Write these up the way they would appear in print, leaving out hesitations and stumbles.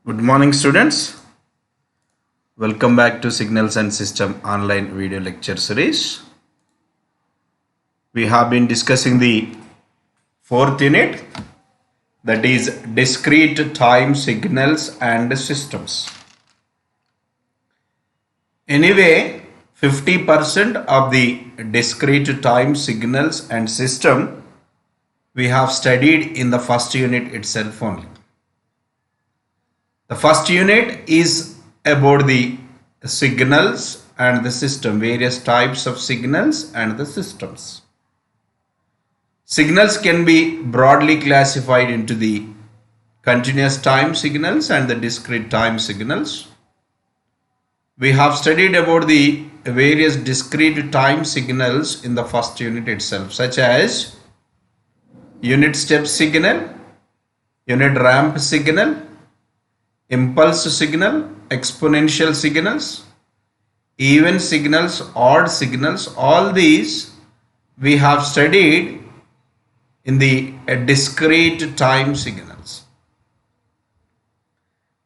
Good morning, students. Welcome back to Signals and System online video lecture series. We have been discussing the fourth unit, that is discrete time signals and systems. Anyway, 50% of the discrete time signals and system we have studied in the first unit itself only. The first unit is about the signals and the system, various types of signals and the systems. Signals can be broadly classified into the continuous time signals and the discrete time signals. We have studied about the various discrete time signals in the first unit itself, such as unit step signal, unit ramp signal, impulse signal, exponential signals, even signals, odd signals. All these we have studied in the discrete time signals.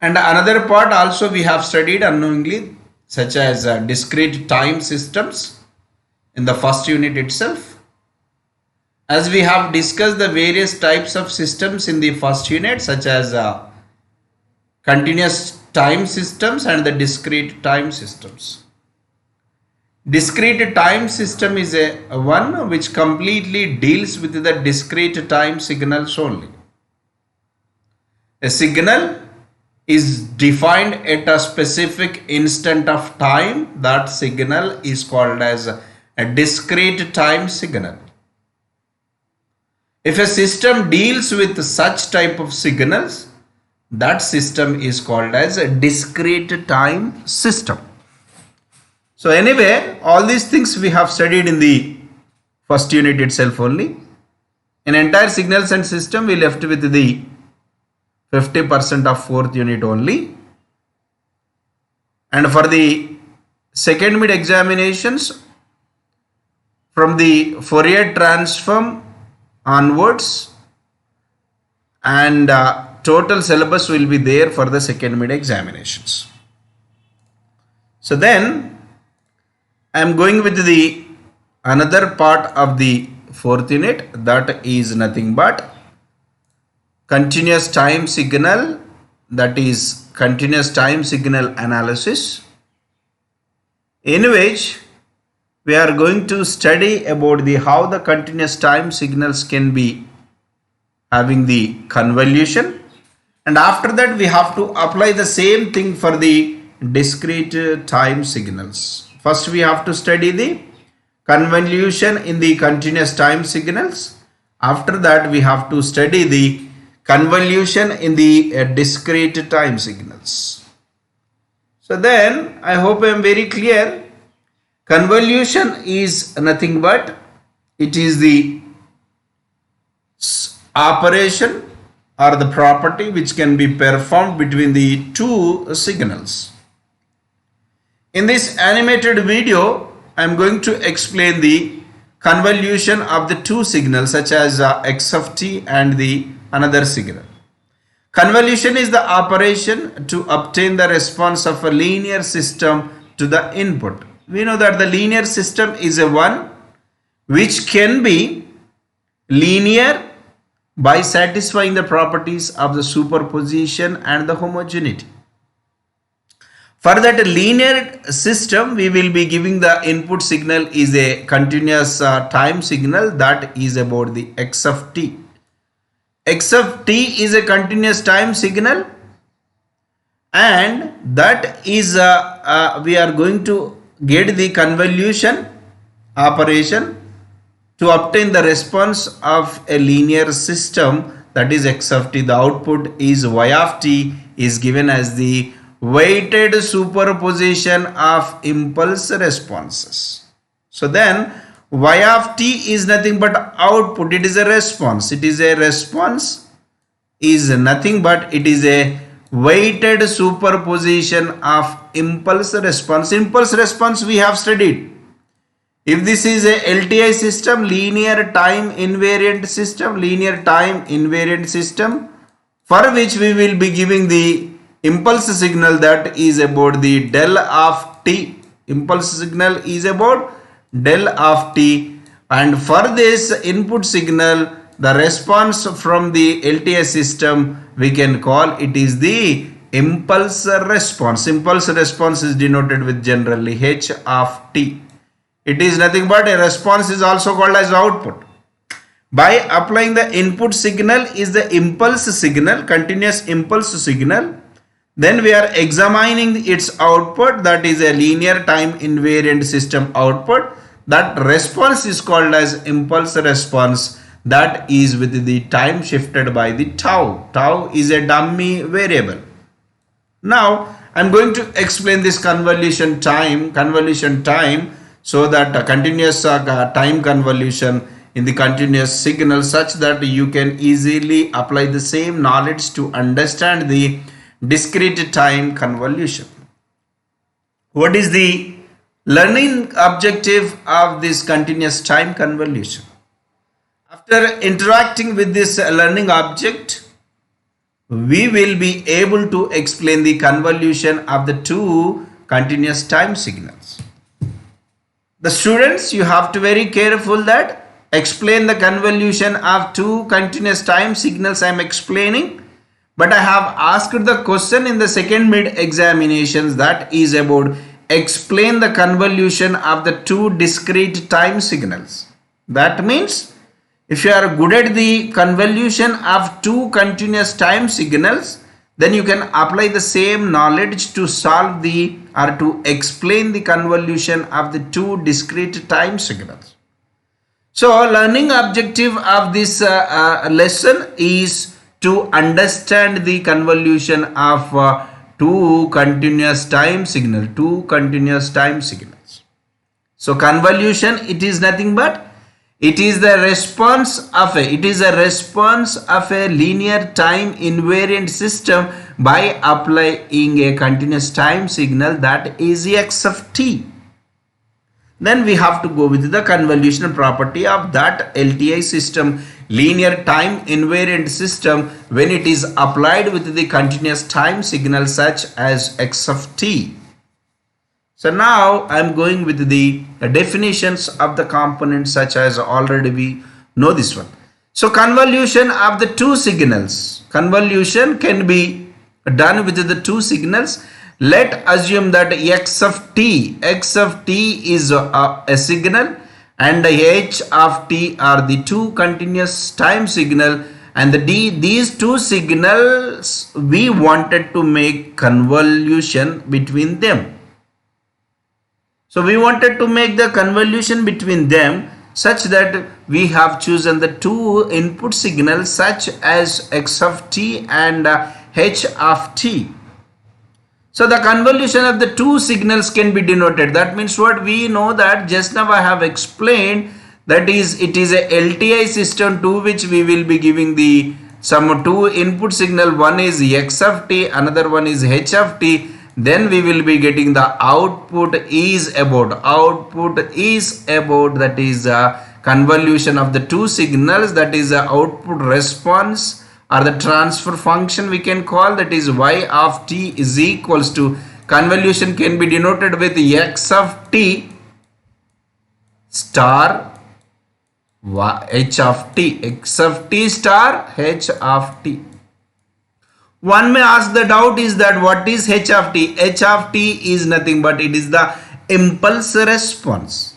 And another part also we have studied unknowingly, such as discrete time systems in the first unit itself. As we have discussed the various types of systems in the first unit, such as continuous time systems and the discrete time systems. Discrete time system is a one which completely deals with the discrete time signals only. A signal is defined at a specific instant of time. That signal is called as a discrete time signal. If a system deals with such type of signals, that system is called as a discrete time system. So anyway, all these things we have studied in the first unit itself only. In entire signals and system, we left with the 50% of fourth unit only. And for the second mid examinations, from the Fourier transform onwards, and total syllabus will be there for the second mid examinations. So then I am going with the another part of the fourth unit, that is nothing but continuous time signal, that is continuous time signal analysis, in which we are going to study about the how the continuous time signals can be having the convolution. And after that, we have to apply the same thing for the discrete time signals. First, we have to study the convolution in the continuous time signals. After that, we have to study the convolution in the discrete time signals. So then, I hope I am very clear. Convolution is nothing but it is the operation or the property which can be performed between the two signals. In this animated video, I am going to explain the convolution of the two signals, such as x of t and the another signal. Convolution is the operation to obtain the response of a linear system to the input. We know that the linear system is a one which can be linear by satisfying the properties of the superposition and the homogeneity. For that linear system, we will be giving the input signal is a continuous time signal, that is about the x of t. X of t is a continuous time signal, and that is we are going to get the convolution operation to obtain the response of a linear system, that is x of t. The output is y of t, is given as the weighted superposition of impulse responses. So then y of t is nothing but output. It is a response. It is a response is nothing but it is a weighted superposition of impulse response. Impulse response we have studied. If this is a LTI system, linear time invariant system, for which we will be giving the impulse signal that is about the del of t. Impulse signal is about del of t, and for this input signal, the response from the LTI system, we can call it is the impulse response. Impulse response is denoted with generally h of t. It is nothing but a response is also called as output. By applying the input signal is the impulse signal, continuous impulse signal. Then we are examining its output, that is a linear time invariant system output. That response is called as impulse response, that is with the time shifted by the tau. Tau is a dummy variable. Now I am going to explain this convolution time so that a continuous time convolution in the continuous signal, such that you can easily apply the same knowledge to understand the discrete time convolution. What is the learning objective of this continuous time convolution? After interacting with this learning object, we will be able to explain the convolution of the two continuous time signals. The students, you have to be very careful that explain the convolution of two continuous time signals I am explaining. But I have asked the question in the second mid examinations, that is about explain the convolution of the two discrete time signals. That means if you are good at the convolution of two continuous time signals, then you can apply the same knowledge to solve the or to explain the convolution of the two discrete time signals. So learning objective of this lesson is to understand the convolution of two continuous time signals. So convolution, it is nothing but it is the response of a linear time invariant system by applying a continuous time signal, that is x of t. Then we have to go with the convolution property of that LTI system, linear time invariant system, when it is applied with the continuous time signal such as x of t. So now I am going with the definitions of the components, such as already we know this one. So convolution of the two signals. Convolution can be done with the two signals. Let assume that x of t is a signal and h of t are the two continuous time signal, and these two signals we wanted to make convolution between them. So we wanted to make the convolution between them such that we have chosen the two input signals such as x of t and h of t. So the convolution of the two signals can be denoted. That means what we know, that just now I have explained, that is it is a LTI system to which we will be giving the some two input signal. One is x of t, another one is h of t. Then we will be getting the output is about that is a convolution of the two signals, that is a output response or the transfer function we can call, that is y of t is equals to, convolution can be denoted with x of t star h of t, x of t star h of t. One may ask the doubt is that what is h of t? H of t is nothing but it is the impulse response.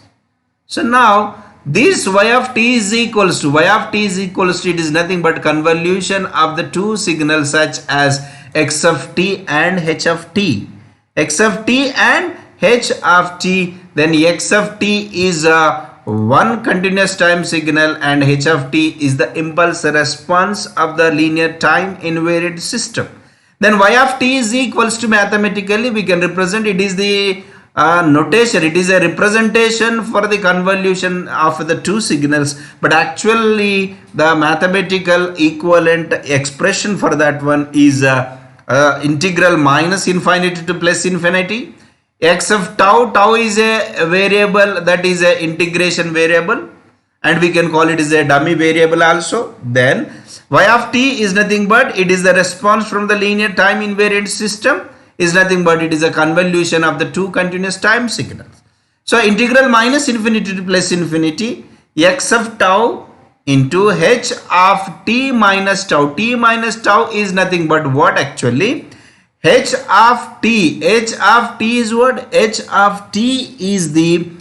So now this y of t is equals to it is nothing but convolution of the two signals such as x of t and h of t. X of t and h of t, then x of t is one continuous time signal and h of t is the impulse response of the linear time invariant system. Then y of t is equals to, mathematically we can represent, it is the notation, it is a representation for the convolution of the two signals, but actually the mathematical equivalent expression for that one is integral minus infinity to plus infinity. X of tau is a variable, that is a integration variable, and we can call it as a dummy variable also. Then y of t is nothing but it is the response from the linear time invariant system, is nothing but it is a convolution of the two continuous time signals. So integral minus infinity to plus infinity x of tau into h of t minus tau. T minus tau is nothing but what actually? H of t. H of t is what? H of t is the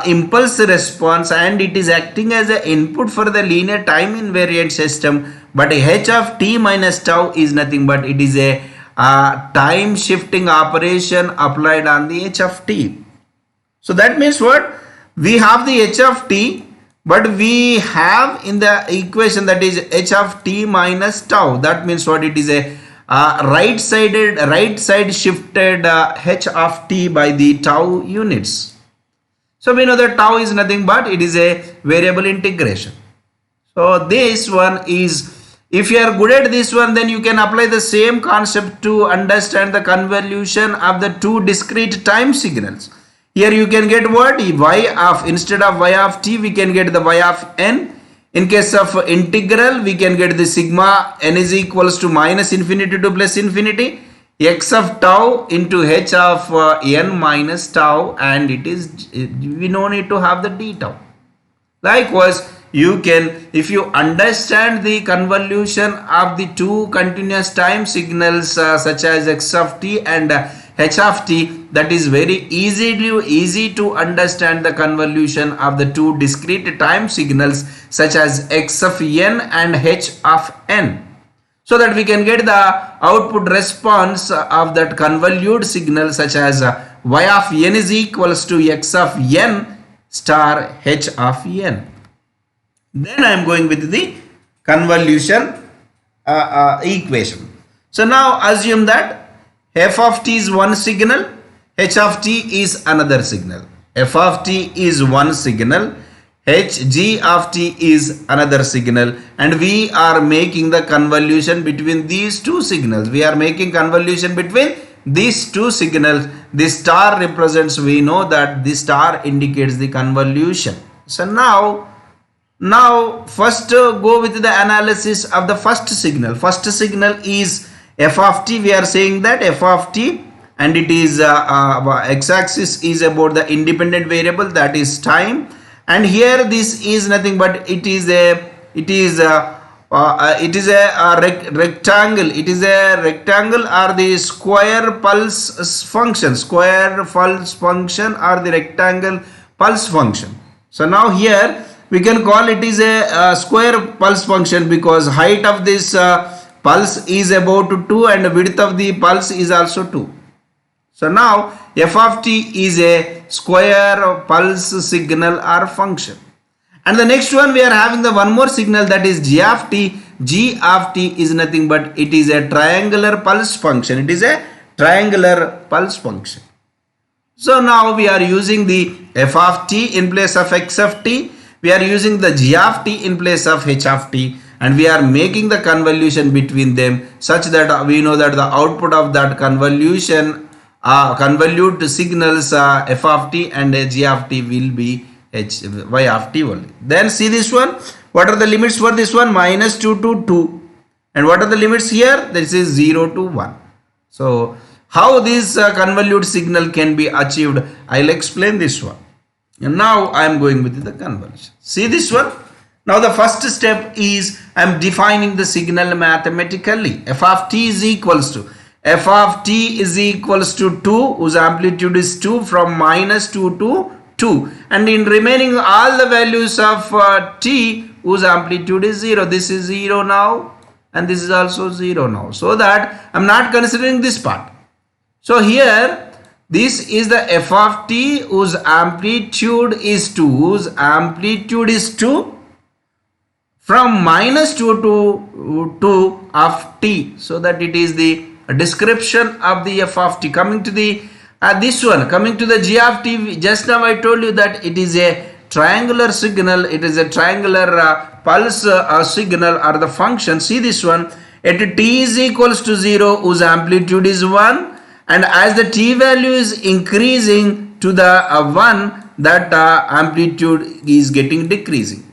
impulse response, and it is acting as an input for the linear time invariant system. But h of t minus tau is nothing but it is a time shifting operation applied on the h of t. So that means what? We have the h of t, but we have in the equation that is h of t minus tau. That means what? It is a right side shifted h of t by the tau units. So we know that tau is nothing but it is a variable integration. So this one is, if you are good at this one, then you can apply the same concept to understand the convolution of the two discrete time signals. Here you can get what? Y of, instead of y of t, we can get the y of n. In case of integral, we can get the sigma n is equals to minus infinity to plus infinity x of tau into h of n minus tau, and it is, we no need to have the d tau. Likewise, you can, if you understand the convolution of the two continuous time signals such as x of t and h of t, that is very easy to understand the convolution of the two discrete time signals such as x of n and h of n, so that we can get the output response of that convolute signal such as y of n is equals to x of n star h of n. Then I am going with the convolution equation. So now assume that f of t is one signal, h of t is another signal. F of t is one signal, g of t is another signal, and we are making the convolution between these two signals. We are making convolution between these two signals. The star represents, we know that the star indicates the convolution. So now first go with the analysis of the first signal. First signal is f of t. We are saying that f of t, and it is x-axis is about the independent variable, that is time, and here this is nothing but it is a rectangle. It is a rectangle or the square pulse function, square pulse function or the rectangle pulse function. So now here we can call it is a square pulse function because height of this pulse is about 2 and the width of the pulse is also 2. So now f of t is a square pulse signal or function. And the next one, we are having the one more signal, that is g of t. G of t is nothing but it is a triangular pulse function. It is a triangular pulse function. So now we are using the f of t in place of x of t. We are using the g of t in place of h of t, and we are making the convolution between them such that we know that the output of that convolution convolute signals f of t and g of t will be y of t only. Then see this one. What are the limits for this one? Minus 2 to 2. And what are the limits here? This is 0 to 1. So how this convolute signal can be achieved, I'll explain this one. And now I am going with the convolution. See this one. Now the first step is I am defining the signal mathematically. F of t is equals to f of t is equals to 2, whose amplitude is 2, from minus 2 to 2, and in remaining all the values of t whose amplitude is 0. This is 0 now and this is also 0 now, so that I am not considering this part. So here this is the f of t whose amplitude is 2, whose amplitude is 2 from minus 2 to 2 of t, so that it is the description of the f of t. Coming to the this one, coming to the g of t, just now I told you that it is a triangular signal. It is a triangular pulse signal or the function. See this one, at t is equals to 0, whose amplitude is 1, and as the t value is increasing to the 1, that amplitude is getting decreasing.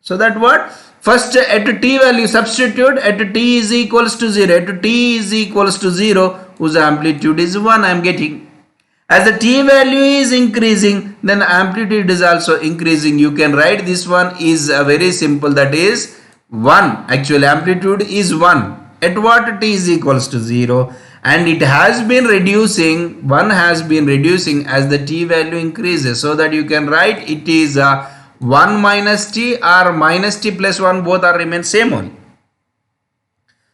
So that what? First at t value substitute at t is equals to 0. At t is equals to 0 whose amplitude is 1 I am getting. As the t value is increasing, then amplitude is also increasing. You can write this one is very simple, that is 1. Actually amplitude is 1 at what t is equals to 0, and it has been reducing, 1 has been reducing as the t value increases, so that you can write it is 1 minus t or minus t plus 1, both are remain same only.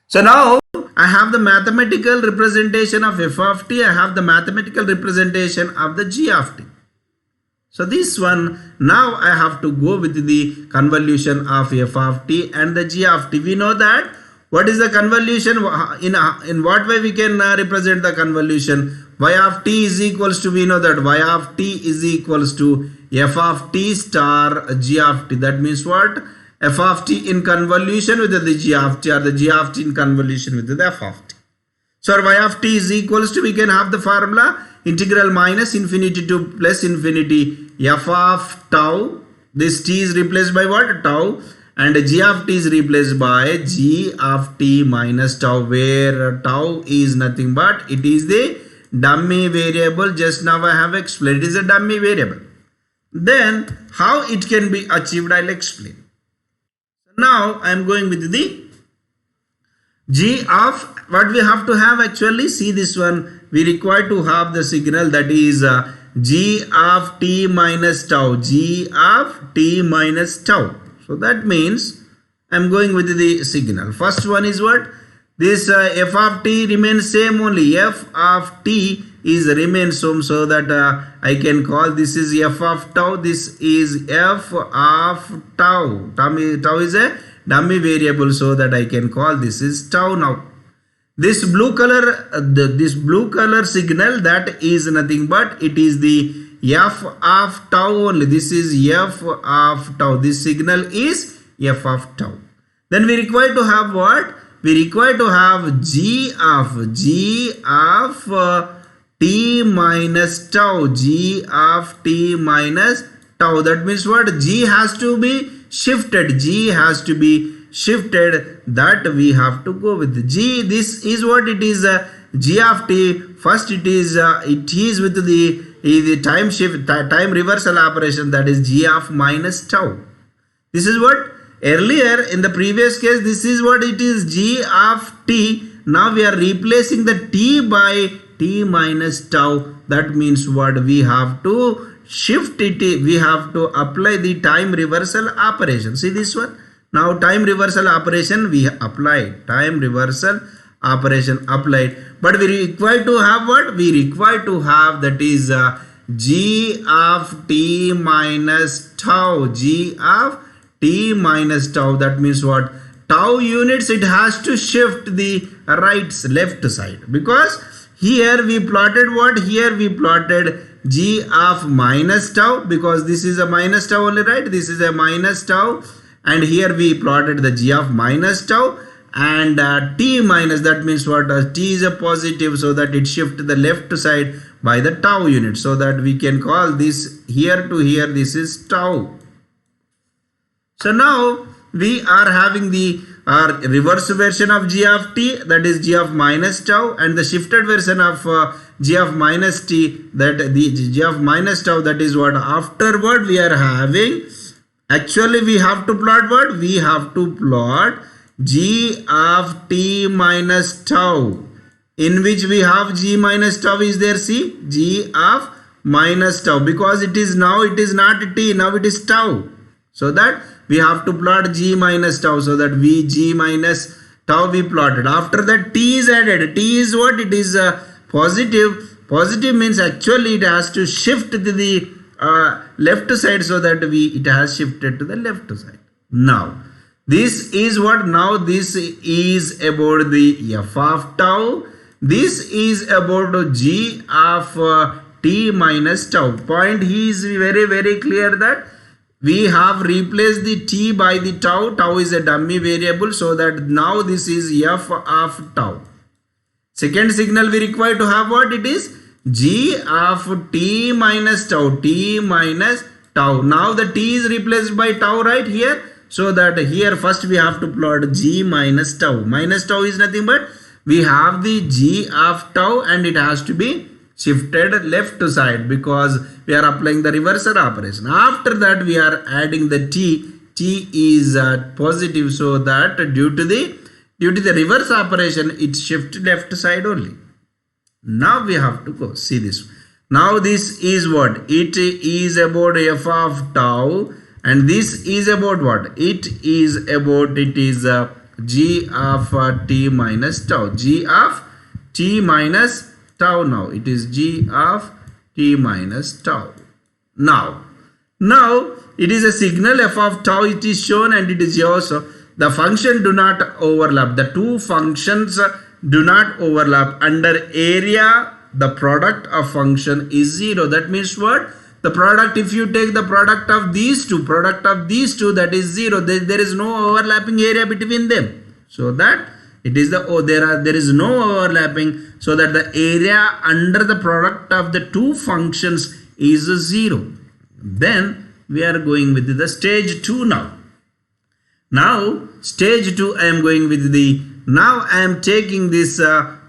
So now I have the mathematical representation of f of t, I have the mathematical representation of the g of t. So this one, now I have to go with the convolution of f of t and the g of t. We know that what is the convolution, in what way we can represent the convolution. Y of t is equals to, we know that y of t is equals to f of t star g of t. That means what? F of t in convolution with the g of t, or the g of t in convolution with the f of t. So y of t is equals to, we can have the formula integral minus infinity to plus infinity f of tau. This t is replaced by what? Tau. And g of t is replaced by g of t minus tau, where tau is nothing but it is the dummy variable. Just now I have explained it is a dummy variable. Then how it can be achieved, I'll explain. Now I am going with the g of, what we have to have actually, see this one, we require to have the signal, that is g of t minus tau, g of t minus tau. So that means I am going with the signal. First one is what? This f of t remains same only, f of t is remains same, so that I can call this is f of tau, this is f of tau. Tau is a dummy variable, so that I can call this is tau. Now this blue color, this blue color signal, that is nothing but it is the f of tau only. This is f of tau. This signal is f of tau. Then we require to have what? We require to have g of t minus tau, g of t minus tau. That means what? G has to be shifted, g has to be shifted, that we have to go with g. This is what it is, g of t. First it is with the time shift, time reversal operation, that is g of minus tau. This is what earlier in the previous case, this is what it is, g of t. Now we are replacing the t by t minus tau. That means what? We have to shift it, we have to apply the time reversal operation. See this one? Now time reversal operation we applied, time reversal operation applied, but we require to have what? We require to have, that is g of t minus tau, g of t minus tau. That means what? Tau units, it has to shift the left side, because here we plotted what? Here we plotted g of minus tau, because this is a minus tau only, right? This is a minus tau, and here we plotted the g of minus tau, and t minus, that means what? T is a positive, so that it shifts the left side by the tau unit, so that we can call this here to here, this is tau. So now we are having the reverse version of g of t, that is g of minus tau, and the shifted version of g of minus t, that the g of minus tau, that is what? Afterward we are having, actually we have to plot what? We have to plot g of t minus tau, in which we have g minus tau is there, see, g of minus tau, because it is now, it is not t, now it is tau, so that we have to plot g minus tau, so that we g minus tau we plotted. After that t is added, t is what? It is positive. Positive means actually it has to shift to the left side, so that it has shifted to the left side. Now this is what? Now this is about the f of tau, this is about g of t minus tau. Point is very clear that we have replaced the t by the tau. Tau is a dummy variable, so that now this is f of tau. Second signal we require to have what? It is g of t minus tau, t minus tau. Now the t is replaced by tau right here, So that here first we have to plot g minus tau. Minus tau is nothing but we have the g of tau and it has to be shifted left to side because we are applying the reversal operation. After that we are adding the t. T is positive, so that due to the reverse operation it shifts left side only. Now we have to go see this. Now this is what? It is about f of tau, and this is about what? It is g of t minus tau. G of t minus tau. Now it is g of t minus tau. Now it is a signal f of tau, it is shown, and it is also the function do not overlap. The two functions do not overlap. Under area the product of function is 0. That means what? The product, if you take the product of these two, that is 0. There is no overlapping area between them. So that it is there is no overlapping, so that the area under the product of the two functions is 0. Then we are going with the stage 2 now. Now stage 2 I am going with now I am taking this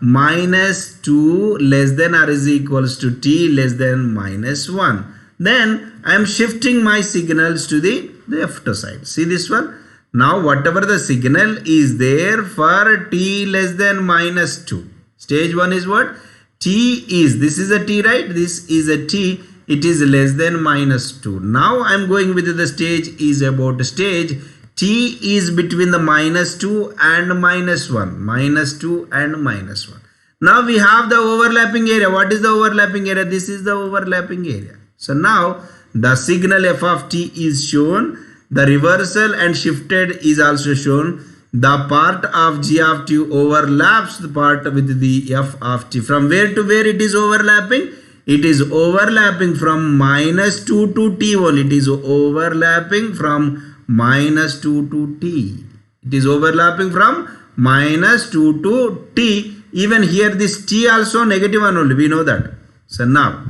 minus 2 less than or is equals to t less than minus 1. Then I am shifting my signals to the left side. See this one? Now whatever the signal is there for t less than minus 2. Stage 1 is what? T is, this is a t, right? This is a t. It is less than minus 2. Now I am going with the stage is about stage. T is between the minus 2 and minus 1. Minus 2 and minus 1. Now we have the overlapping area. What is the overlapping area? This is the overlapping area. So now the signal f of t is shown. The reversal and shifted is also shown. The part of g of t overlaps the part with the f of t. From where to where it is overlapping? It is overlapping from minus 2 to t only. It is overlapping from minus 2 to t. It is overlapping from minus 2 to t. Even here this t also negative one only. We know that. So now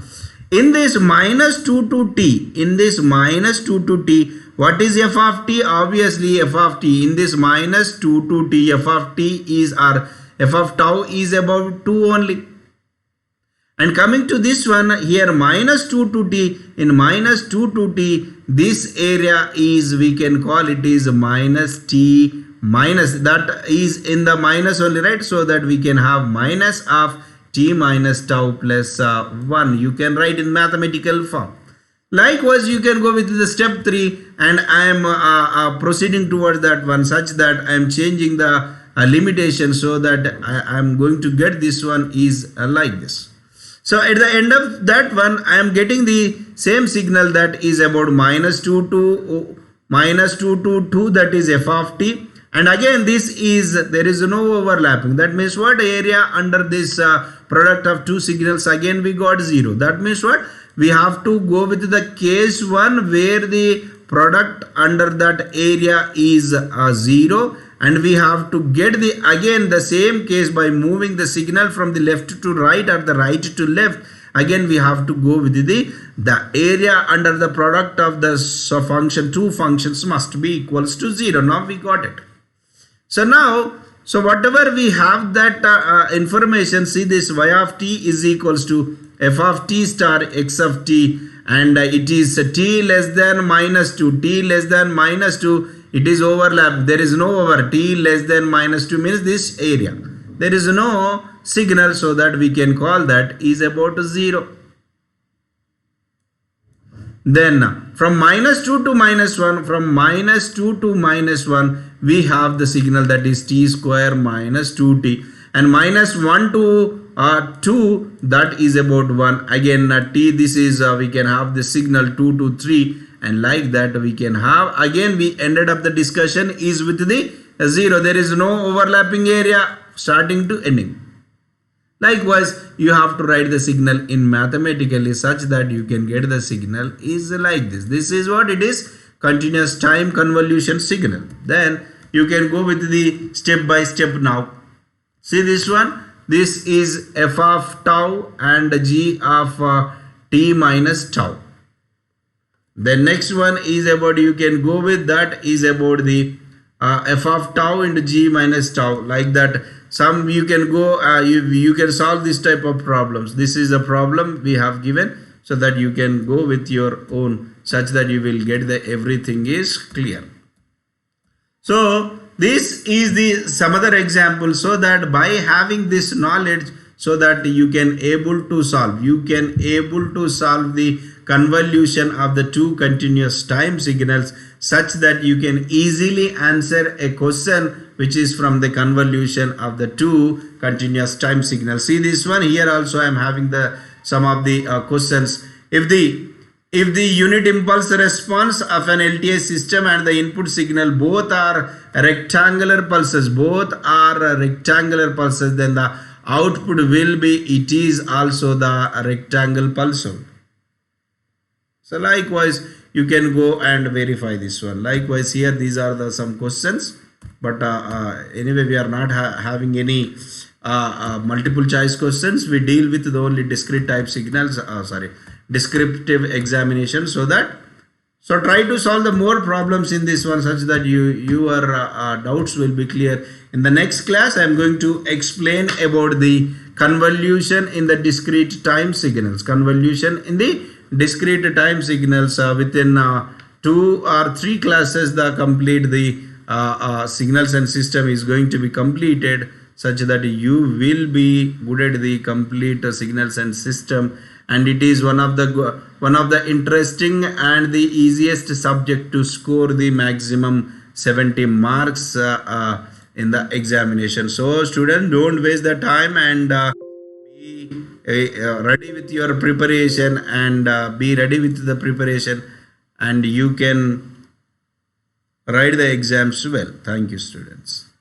in this minus 2 to t, what is f of t? Obviously f of t in this minus 2 to t, f of t is, or f of tau is about 2 only. And coming to this one here, minus 2 to t, in minus 2 to t, this area is, we can call it is minus t minus, that is in the minus only, right? So that we can have minus of t minus tau plus 1. You can write in mathematical form. Likewise, you can go with the step 3, and I am proceeding towards that one such that I am changing the limitation so that I am going to get this one is like this. So at the end of that one, I am getting the same signal that is about minus 2 to 2, that is f of t. And again, this is, there is no overlapping. That means what? Area under this product of two signals, again we got 0. That means what? We have to go with the case 1 where the product under that area is 0. And we have to get the again the same case by moving the signal from the left to right or the right to left. Again we have to go with the area under the product of the function, two functions must be equals to 0. Now we got it. So now, so whatever we have that information, see this y of t is equals to f of t star x of t, and it is t less than minus 2, t less than minus 2. It is overlap. There is no over. T less than minus 2 means this area. There is no signal, so that we can call that is about 0. Then from minus 2 to minus 1, from minus 2 to minus 1, we have the signal that is t square minus 2t. And minus 1 to 2, that is about 1. Again t, this is we can have the signal 2 to 3. And like that we can have, again we ended up the discussion is with the 0. There is no overlapping area starting to ending. Likewise, you have to write the signal in mathematically such that you can get the signal is like this. This is what it is, continuous time convolution signal. Then you can go with the step by step now. See this one, this is f of tau and g of t minus tau. Then next one is about, you can go with that, is about the f of tau into g minus tau, like that. Some you can go, you can solve this type of problems. This is a problem we have given, so that you can go with your own, such that you will get the everything is clear. So this is the some other example, so that by having this knowledge, so that you can able to solve, the convolution of the two continuous time signals, such that you can easily answer a question which is from the convolution of the two continuous time signals. See this one here also, I am having the some of the questions. If the unit impulse response of an LTI system and the input signal both are rectangular pulses, then the output will be, it is also the rectangle pulse. So likewise, you can go and verify this one. Likewise here, these are the some questions, but anyway, we are not having any multiple choice questions. We deal with the only discrete type signals, descriptive examination, so try to solve the more problems in this one, such that your doubts will be clear. In the next class, I am going to explain about the convolution in the discrete time signals. Convolution in the discrete time signals, within 2 or 3 classes, the complete the signals and system is going to be completed, such that you will be good at the complete signals and system. And it is one of the interesting and the easiest subject to score the maximum 70 marks in the examination. So students, don't waste the time, and be ready with your preparation, and be ready with the preparation, and you can write the exams well. Thank you, students.